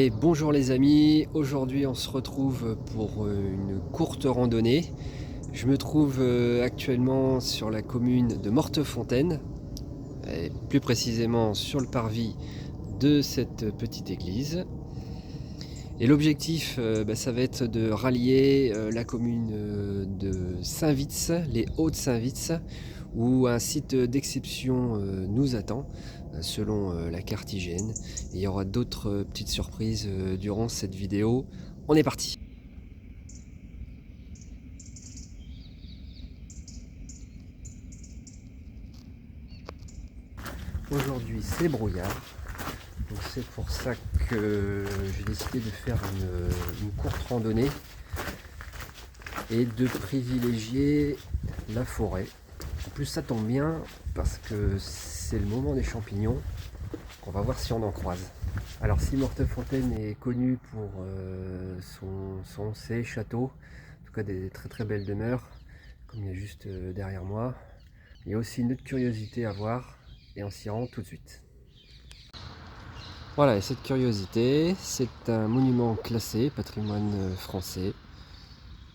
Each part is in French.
Allez, bonjour les amis, aujourd'hui on se retrouve pour une courte randonnée. Je me trouve actuellement sur la commune de Mortefontaine, et plus précisément sur le parvis de cette petite église. Et l'objectif, ça va être de rallier la commune de Saint-Vitz, les Hauts-de-Saint-Vitz, où un site d'exception nous attend, selon la carte IGN. Et il y aura d'autres petites surprises durant cette vidéo. On est parti! Aujourd'hui c'est brouillard, donc c'est pour ça que j'ai décidé de faire une courte randonnée et de privilégier la forêt. En plus ça tombe bien parce que c'est le moment des champignons. On va voir si on en croise. Alors si Mortefontaine est connu pour ses châteaux, en tout cas des très très belles demeures, comme il y a juste derrière moi, il y a aussi une autre curiosité à voir et on s'y rend tout de suite. Voilà, et cette curiosité, c'est un monument classé, patrimoine français.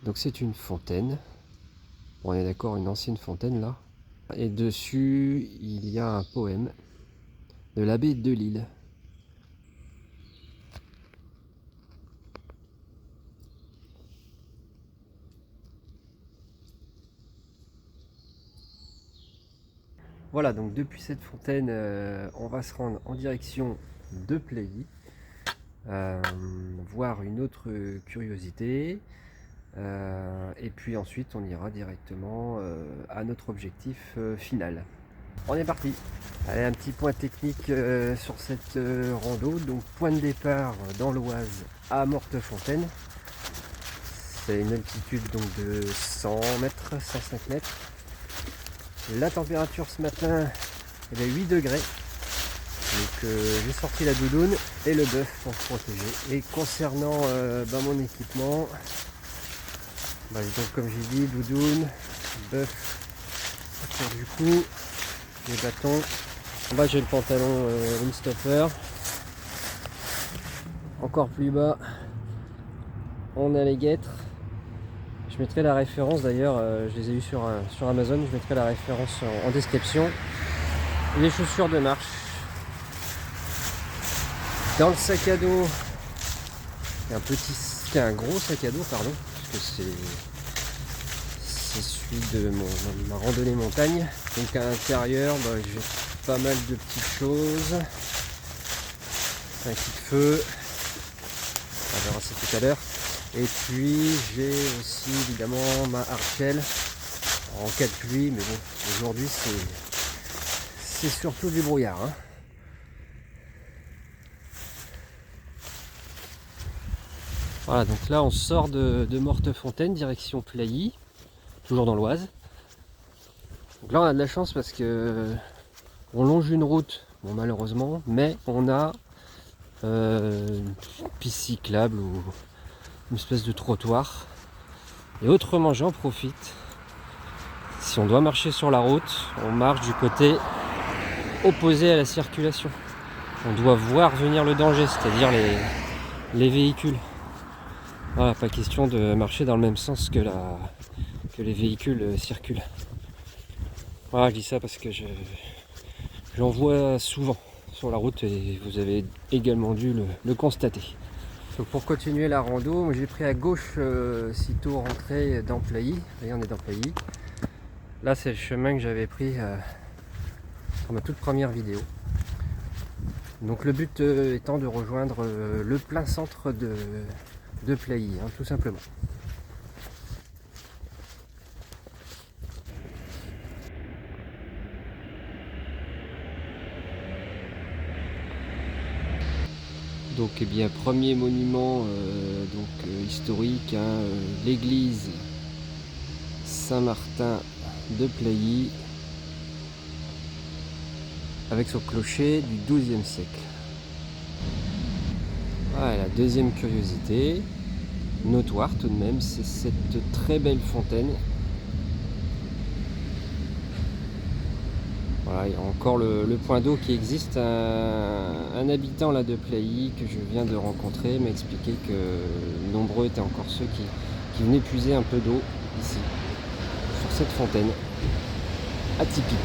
Donc c'est une fontaine. Bon, on est d'accord, une ancienne fontaine là. Et dessus, il y a un poème de l'abbé Delille. Voilà, donc depuis cette fontaine, on va se rendre en direction de Plailly, voir une autre curiosité, et puis ensuite on ira directement à notre objectif final. On est parti! Allez, un petit point technique sur cette rando. Donc point de départ dans l'Oise à Mortefontaine. C'est une altitude donc de 100 mètres, 105 mètres. La température ce matin, elle est 8 degrés. Donc j'ai sorti la doudoune et le bœuf pour se protéger. Et concernant mon équipement, donc comme j'ai dit, doudoune, bœuf autour du cou, les bâtons. En bas j'ai le pantalon Windstopper. Encore plus bas, on a les guêtres. Je mettrai la référence d'ailleurs, je les ai eues sur Amazon, je mettrai la référence en description. Les chaussures de marche. Dans le sac à dos, il y a un gros sac à dos, pardon, parce que c'est celui de ma randonnée montagne. Donc à l'intérieur, j'ai pas mal de petites choses. Un kit de feu, on verra ça tout à l'heure. Et puis j'ai aussi évidemment ma hard-shell en cas de pluie, mais bon, aujourd'hui c'est surtout du brouillard, hein. Voilà, donc là on sort de Mortefontaine, direction Plailly, toujours dans l'Oise. Donc là on a de la chance parce que on longe une route, bon malheureusement, mais on a une piste cyclable ou une espèce de trottoir. Et autrement j'en profite. Si on doit marcher sur la route, on marche du côté opposé à la circulation. On doit voir venir le danger, c'est-à-dire les véhicules. Voilà, pas question de marcher dans le même sens que les véhicules circulent. Voilà, je dis ça parce que j'en vois souvent sur la route et vous avez également dû le constater. Donc pour continuer la rando, j'ai pris à gauche sitôt rentré dans Plailly. Voyez, on est dans Plailly. Là c'est le chemin que j'avais pris pour ma toute première vidéo. Donc le but étant de rejoindre le plein centre de Plailly, hein, tout simplement. Donc premier monument historique, hein, l'église Saint-Martin de Plailly avec son clocher du XIIe siècle. Voilà, la deuxième curiosité, notoire tout de même, c'est cette très belle fontaine. Voilà, il y a encore le point d'eau qui existe. Un habitant là de Plailly que je viens de rencontrer m'a expliqué que nombreux étaient encore ceux qui venaient puiser un peu d'eau ici, sur cette fontaine atypique.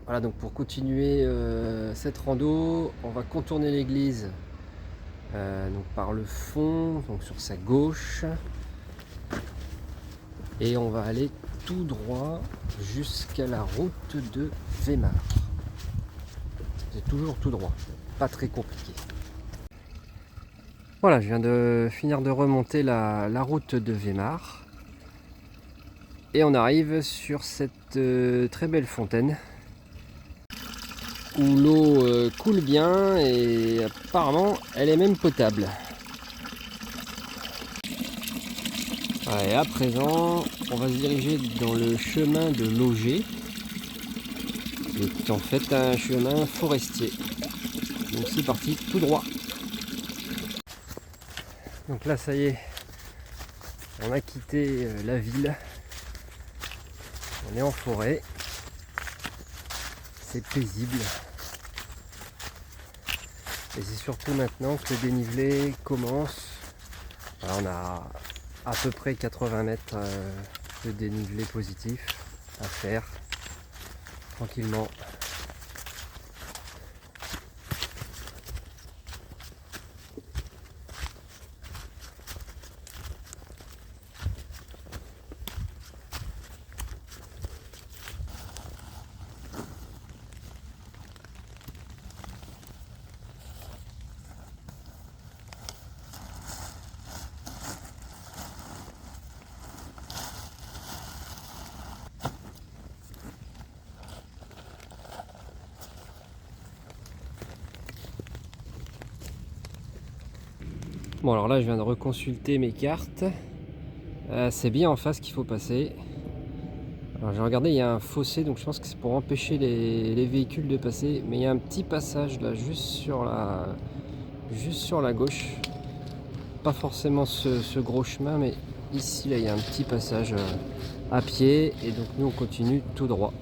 Voilà, donc pour continuer cette rando, on va contourner l'église donc par le fond, donc sur sa gauche, et on va aller tout droit jusqu'à la route de Weimar. C'est toujours tout droit, pas très compliqué. Voilà, je viens de finir de remonter la route de Weimar et on arrive sur cette très belle fontaine où l'eau coule bien et apparemment elle est même potable. Et à présent, on va se diriger dans le chemin de Lauger, qui est en fait un chemin forestier. Donc c'est parti, tout droit. Donc là, ça y est, on a quitté la ville. On est en forêt. C'est paisible. Et c'est surtout maintenant que le dénivelé commence. Alors on a à peu près 80 mètres de dénivelé positif à faire tranquillement. Bon, alors là je viens de reconsulter mes cartes. C'est bien en face qu'il faut passer. Alors j'ai regardé, il y a un fossé, donc je pense que c'est pour empêcher les véhicules de passer. Mais il y a un petit passage là juste sur la gauche. Pas forcément ce gros chemin, mais ici là il y a un petit passage à pied. Et donc nous on continue tout droit.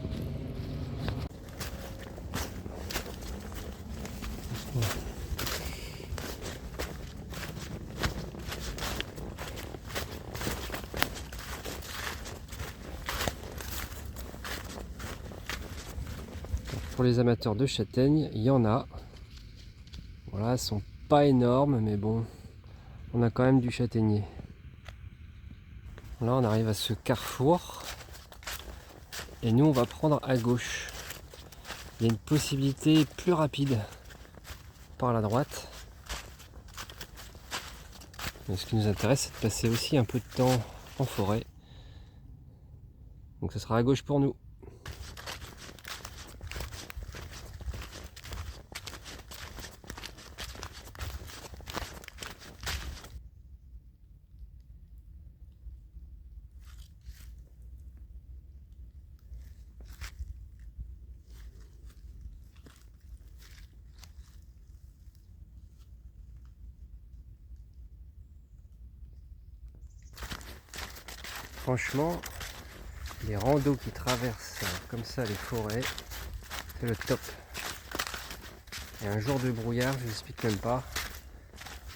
Pour les amateurs de châtaignes, il y en a. Voilà, elles sont pas énormes, mais bon, on a quand même du châtaignier. Là, on arrive à ce carrefour. Et nous, on va prendre à gauche. Il y a une possibilité plus rapide par la droite. Mais ce qui nous intéresse, c'est de passer aussi un peu de temps en forêt. Donc ce sera à gauche pour nous. Franchement, les randos qui traversent comme ça les forêts, c'est le top. Et un jour de brouillard, je n'explique même pas.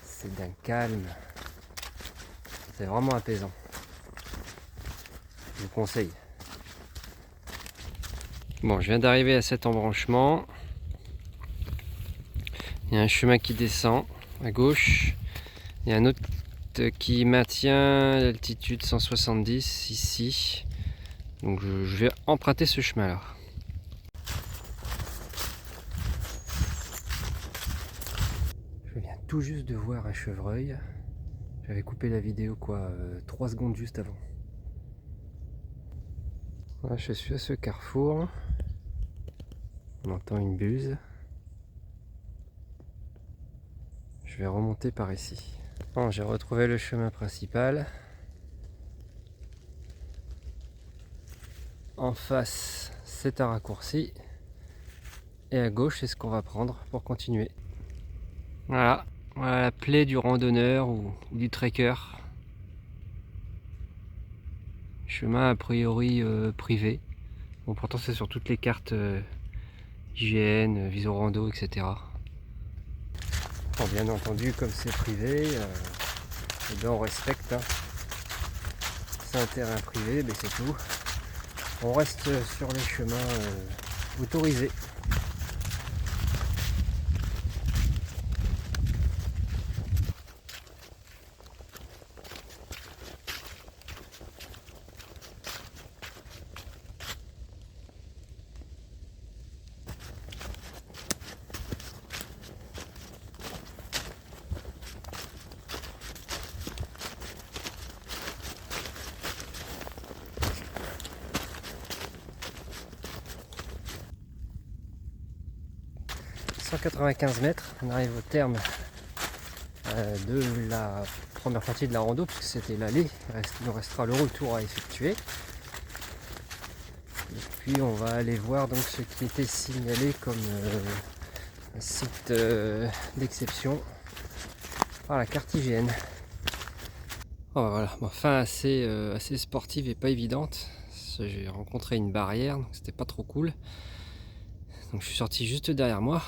C'est d'un calme. C'est vraiment apaisant. Je vous conseille. Bon, je viens d'arriver à cet embranchement. Il y a un chemin qui descend à gauche. Il y a un autre qui maintient l'altitude 170 ici. Donc je vais emprunter ce chemin là. Je viens tout juste de voir un chevreuil. J'avais coupé la vidéo 3 secondes juste avant. Voilà, je suis à ce carrefour. On entend une buse. Je vais remonter par ici. Bon, j'ai retrouvé le chemin principal. En face, c'est un raccourci. Et à gauche, c'est ce qu'on va prendre pour continuer. Voilà, voilà la plaie du randonneur ou du trekker. Chemin a priori privé. Bon, pourtant c'est sur toutes les cartes IGN, Visorando, etc. Bon, bien entendu, comme c'est privé, eh ben on respecte. Hein. C'est un terrain privé, mais c'est tout. On reste sur les chemins autorisés. « 195 mètres, on arrive au terme de la première partie de la rando, puisque c'était l'aller. Il nous restera le retour à effectuer. Et puis on va aller voir donc ce qui était signalé comme un site d'exception par la carte IGN. Oh, voilà, bon, fin assez sportive et pas évidente. J'ai rencontré une barrière, donc c'était pas trop cool. Donc je suis sorti juste derrière moi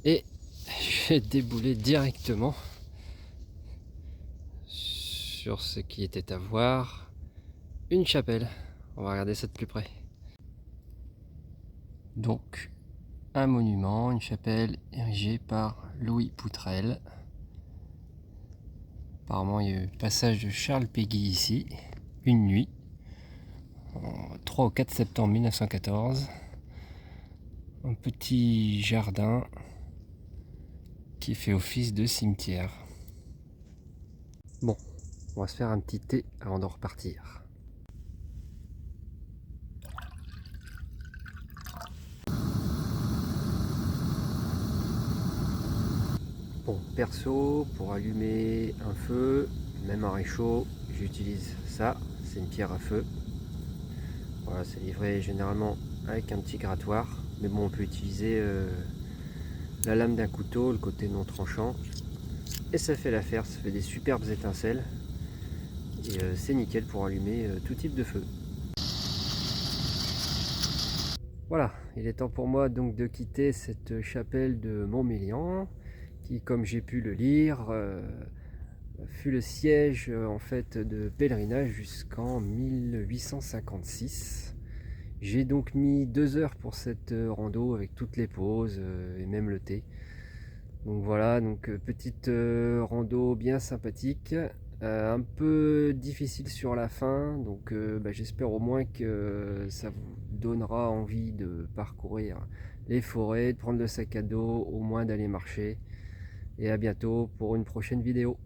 et j'ai déboulé directement sur ce qui était à voir, une chapelle. On va regarder ça de plus près. Donc un monument, une chapelle érigée par Louis Poutrel. Apparemment il y a eu le passage de Charles Péguy ici, une nuit, en 3 au 4 septembre 1914. Un petit jardin qui fait office de cimetière. Bon, on va se faire un petit thé avant de repartir. Bon, perso, pour allumer un feu, même en réchaud, j'utilise ça, c'est une pierre à feu. Voilà, c'est livré généralement avec un petit grattoir, mais bon, on peut utiliser la lame d'un couteau, le côté non tranchant, et ça fait l'affaire, ça fait des superbes étincelles, et c'est nickel pour allumer tout type de feu. Voilà, il est temps pour moi donc de quitter cette chapelle de Montmélian, qui, comme j'ai pu le lire, fut le siège en fait de pèlerinage jusqu'en 1856. J'ai donc mis 2 heures pour cette rando avec toutes les pauses et même le thé. Donc voilà, donc petite rando bien sympathique, un peu difficile sur la fin, donc j'espère au moins que ça vous donnera envie de parcourir les forêts, de prendre le sac à dos, au moins d'aller marcher. Et à bientôt pour une prochaine vidéo.